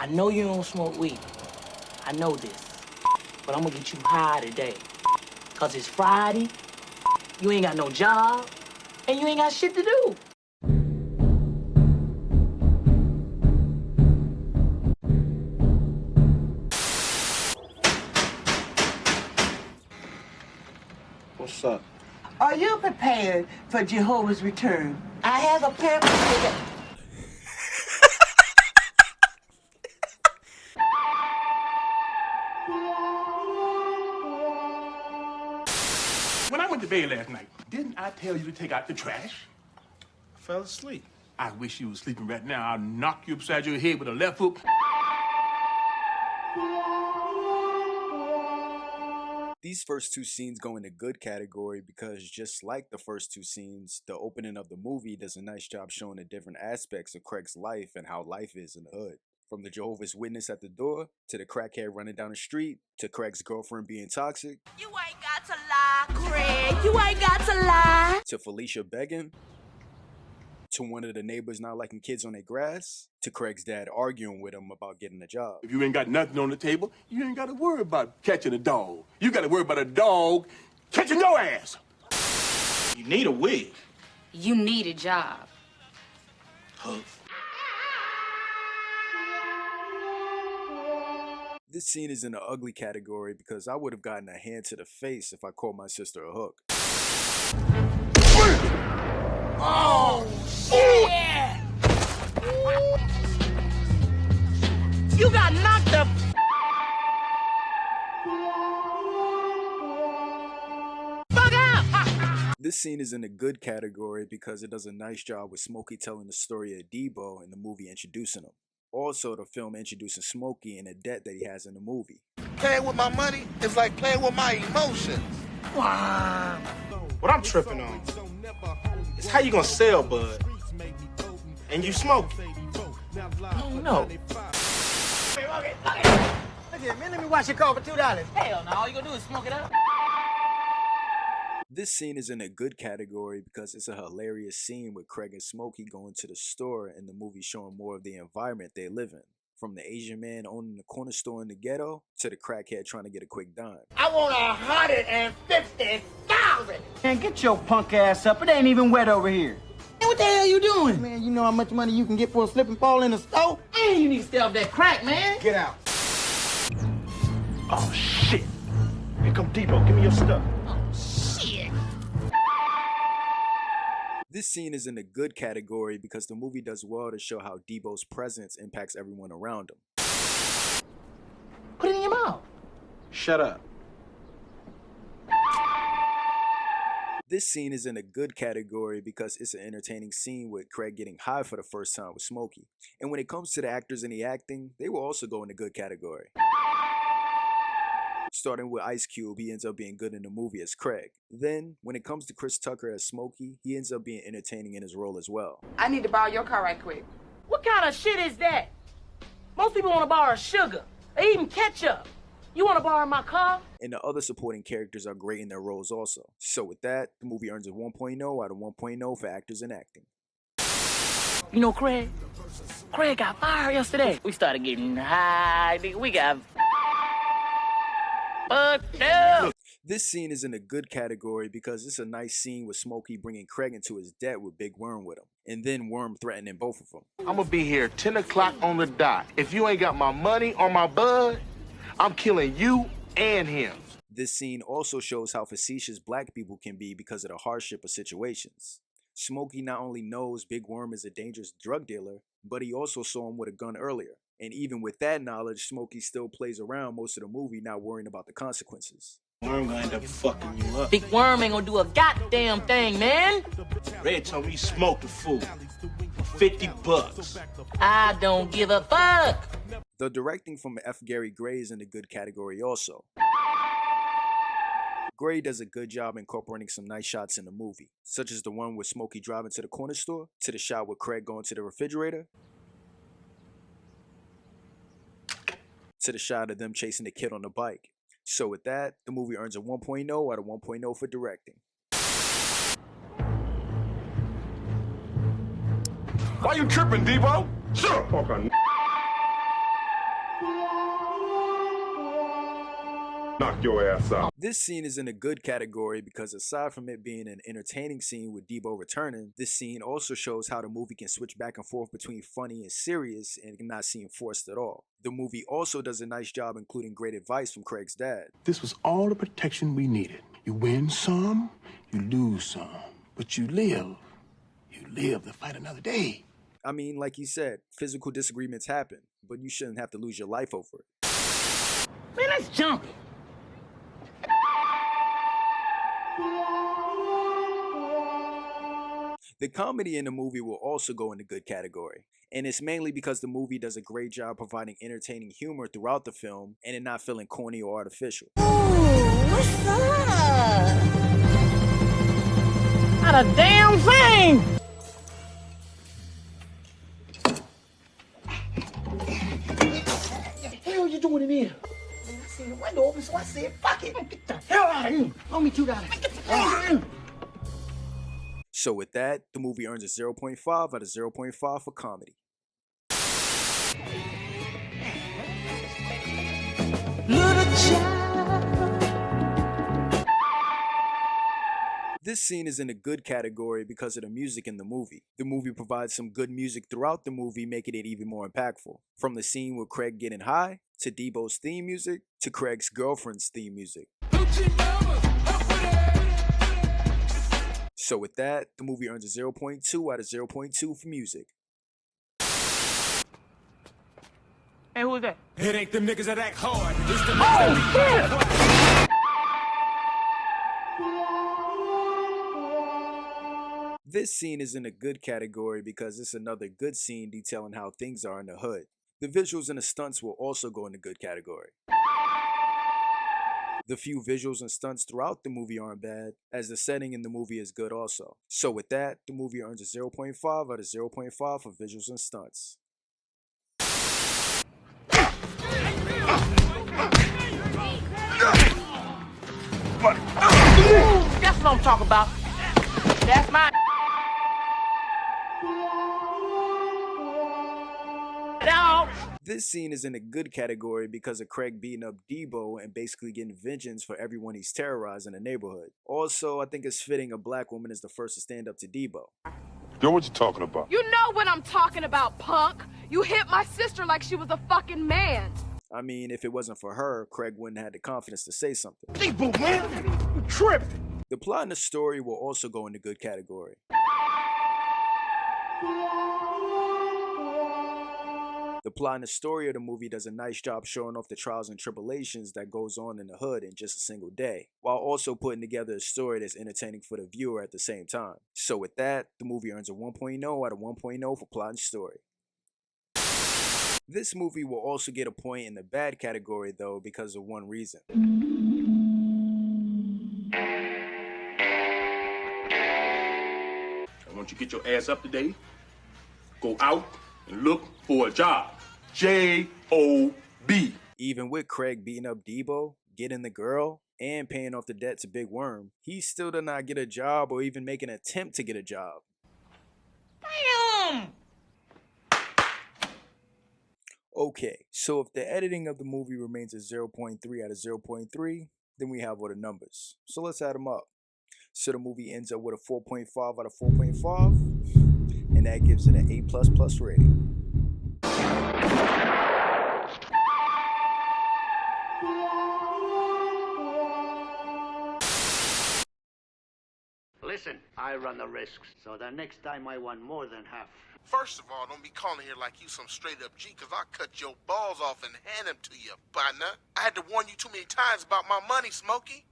I know you don't smoke weed. I know this. But I'm gonna get you high today. Cause it's Friday, you ain't got no job, and you ain't got shit to do. What's up? Are you prepared for Jehovah's return? I have a pamphlet. When I went to bed last night, didn't I tell you to take out the trash? I fell asleep. I wish you was sleeping right now. I'll knock you upside your head with a left hook. These first two scenes go in the good category because just like the first two scenes, the opening of the movie does a nice job showing the different aspects of Craig's life and how life is in the hood. From the Jehovah's Witness at the door, to the crackhead running down the street, to Craig's girlfriend being toxic. You ain't got to lie, Craig. You ain't got to lie. To Felicia begging. To one of the neighbors not liking kids on their grass. To Craig's dad arguing with him about getting a job. If you ain't got nothing on the table, you ain't got to worry about catching a dog. You got to worry about a dog catching your ass. You need a wig. You need a job. Huh? This scene is in the ugly category because I would have gotten a hand to the face if I called my sister a hook. Oh, shit! You got knocked the fuck out! This scene is in the good category because it does a nice job with Smokey telling the story of Debo in the movie introducing him. Also, the film introducing Smokey and the debt that he has in the movie. Playing with my money is like playing with my emotions. Wow. What I'm tripping on is how you gonna sell bud and you smoke. No. Look here, man. Let me wash your car for $2. Hell no, all you gonna do is smoke it up. This scene is in a good category because it's a hilarious scene with Craig and Smokey going to the store and the movie showing more of the environment they live in. From the Asian man owning the corner store in the ghetto to the crackhead trying to get a quick dime. I want 150,000. Man, get your punk ass up. It ain't even wet over here. Man, what the hell you doing? Man, you know how much money you can get for a slip and fall in the store? Man, you need to stay off that crack, man. Get out. Oh shit. Here come Debo, give me your stuff. Shit. This scene is in the good category because the movie does well to show how Debo's presence impacts everyone around him. Put it in your mouth. Shut up. This scene is in a good category because it's an entertaining scene with Craig getting high for the first time with Smokey. And when it comes to the actors and the acting, they will also go in the good category. Starting with Ice Cube, he ends up being good in the movie as Craig. Then, when it comes to Chris Tucker as Smokey, he ends up being entertaining in his role as well. I need to borrow your car right quick. What kind of shit is that? Most people want to borrow sugar or even ketchup. You want to borrow my car? And the other supporting characters are great in their roles also. So with that, the movie earns a 1.0 out of 1.0 for actors and acting. You know Craig? Craig got fired yesterday. We started getting high. Nigga, we got fucked up. This scene is in a good category because it's a nice scene with Smokey bringing Craig into his debt with Big Worm with him. And then Worm threatening both of them. I'm gonna be here 10 o'clock on the dot. If you ain't got my money or my bud, I'm killing you and him. This scene also shows how facetious black people can be because of the hardship of situations. Smokey not only knows Big Worm is a dangerous drug dealer, but he also saw him with a gun earlier. And even with that knowledge, Smokey still plays around most of the movie, not worrying about the consequences. Worm gonna end up fucking you up. Big Worm ain't gonna do a goddamn thing, man. Red told me he smoked the fool for $50. I don't give a fuck. The directing from F. Gary Gray is in the good category also. Gray does a good job incorporating some nice shots in the movie, such as the one with Smokey driving to the corner store, to the shot with Craig going to the refrigerator, to the shot of them chasing the kid on the bike. So with that, the movie earns a 1.0 out of 1.0 for directing. Why you tripping, Debo? Shut up, fucker. Knock your ass out. This scene is in a good category because aside from it being an entertaining scene with Debo returning, this scene also shows how the movie can switch back and forth between funny and serious and not seem forced at all. The movie also does a nice job including great advice from Craig's dad. This was all the protection we needed. You win some, you lose some, but you live. You live to fight another day. I mean, like he said, physical disagreements happen, but you shouldn't have to lose your life over it. Man, let's jump it. The comedy in the movie will also go in the good category, and it's mainly because the movie does a great job providing entertaining humor throughout the film and it not feeling corny or artificial. Ooh, what's up? Not a damn thing! What the hell are you doing in here? Man, I seen the window open, so I said, fuck it. Get the hell out of here. Loan me $2. Get the hell out of here. So with that, the movie earns a 0.5 out of 0.5 for comedy. This scene is in a good category because of the music in the movie. The movie provides some good music throughout the movie, making it even more impactful. From the scene with Craig getting high, to Debo's theme music, to Craig's girlfriend's theme music. So with that, the movie earns a 0.2 out of 0.2 for music. Hey, who is that? It ain't them niggas that act hard. It's the niggas that This scene is in a good category because it's another good scene detailing how things are in the hood. The visuals and the stunts will also go in the good category. The few visuals and stunts throughout the movie aren't bad, as the setting in the movie is good also. So with that, the movie earns a 0.5 out of 0.5 for visuals and stunts. That's what I'm talking about. That's my... This scene is in a good category because of Craig beating up Debo and basically getting vengeance for everyone he's terrorized in the neighborhood. Also, I think it's fitting a black woman is the first to stand up to Debo. Yo, what you talking about? You know what I'm talking about, punk. You hit my sister like she was a fucking man. I mean, if it wasn't for her, Craig wouldn't have had the confidence to say something. Debo, man, you tripped. The plot and the story will also go in the good category. The plot and the story of the movie does a nice job showing off the trials and tribulations that goes on in the hood in just a single day, while also putting together a story that's entertaining for the viewer at the same time. So with that, the movie earns a 1.0 out of 1.0 for plot and story. This movie will also get a point in the bad category though because of one reason. I want you to get your ass up today, go out and look for a job. J-O-B. Even with Craig beating up Debo, getting the girl, and paying off the debt to Big Worm, he still did not get a job or even make an attempt to get a job. Damn! Okay, so if the editing of the movie remains at 0.3 out of 0.3, then we have all the numbers. So let's add them up. So the movie ends up with a 4.5 out of 4.5, and that gives it an A++ rating. Listen, I run the risks, so the next time I want more than half. First of all, don't be calling here like you some straight-up G, because I'll cut your balls off and hand them to you, partner. I had to warn you too many times about my money, Smokey.